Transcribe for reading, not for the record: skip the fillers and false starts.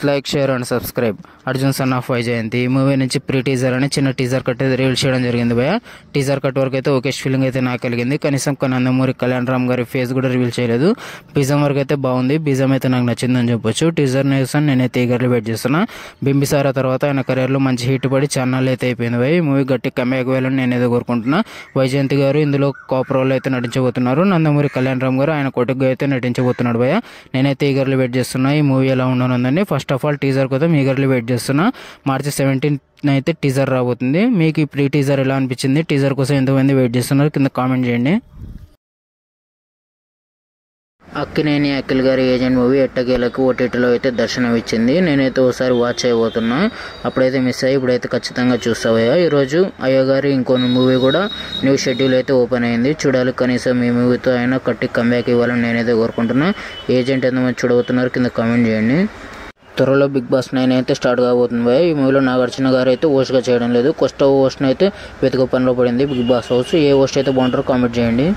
Like, share and subscribe. Arjun son of Vyjayanthi ఈ movie నుంచి pre teaser అని చిన్న టీజర్ కట్ అయితే రిలీజ్ చేయడం జరిగింది భయ. టీజర్ కట్ వరకు అయితే ఓకే ఫీలింగ్ అయితే నాకు కలిగింది. కనీసం నందమూరి కళ్యాణ్ రామ్ గారి ఫేస్ కూడా రివీల్ చేయలేదు. బీజం వరకు అయితే బాగుంది. బీజం అయితే నాకు నచ్చిందని చెప్పొచ్చు. టీజర్ కోసం నేనైతే ఈగర్లీ వెయిట్ చేస్తున్నా. బింబిసారా తర్వాత ఆయన కెరీర్లో మంచి హిట్ పడి ఛానల్ అయితే అయిపోయింది భయ. ఈ మూవీ గట్టి కమ్బ్యాక్ వేయాలని నేనైతే కోరుకుంటున్నా. వైజయంతి గారు ఇందులో కాప్ రోల్ అయితే నటించబోతున్నారు. నందమూరి కళ్యాణ్ రామ్ గారు ఆయన కొడుకుగా అయితే నటించబోతున్నాడు భయ. నేనైతే ఈగర్లీ వెయిట్ చేస్తున్నా. ఈ మూవీ ఎలా ఉండనుందండి. ఫస్ట్ ఆఫ్ ఆల్ టీజర్ కోసం ఈగర్లీ వెయిట్ చేస్తున్నా. మార్చి 17 అయితే టీజర్ రాబోతుంది. మీకు ఈ ప్రీ టీజర్ ఎలా అనిపించింది? టీజర్ కోసం ఎంతమంది వెయిట్ చేస్తున్నారు కింద కామెంట్ చేయండి. అక్కినేని అఖిల్ గారి ఏజెంట్ మూవీ ఎట్టకేలకు ఓటీటీలో అయితే దర్శనం ఇచ్చింది. నేనైతే ఒకసారి వాచ్ చేయబోతున్నా. అప్పుడైతే మిస్ అయ్యి ఇప్పుడైతే ఖచ్చితంగా చూస్తావయ్యా. ఈరోజు అయ్య గారి ఇంకో మూవీ కూడా న్యూ షెడ్యూల్ అయితే ఓపెన్ అయింది. చూడాలి. కనీసం ఈ మూవీతో అయినా కట్టి కంబ్యాక్ ఇవ్వాలని నేనైతే కోరుకుంటున్నా. ఏజెంట్ ఎంతమంది చూడబోతున్నారు కింద కామెంట్ చేయండి. త్వరలో బిగ్ బాస్ 9 అయితే స్టార్ట్ కాబోతుంది భయ. ఈ మూవీలో నాగార్జున గారు అయితే హోస్ట్గా చేయడం లేదు. కొత్త హోస్ట్ని అయితే వెతుకు పనిలో పడింది బిగ్ బాస్ హౌస్. ఏ హోస్ట్ అయితే బాగుంటారో కామెంట్ చేయండి.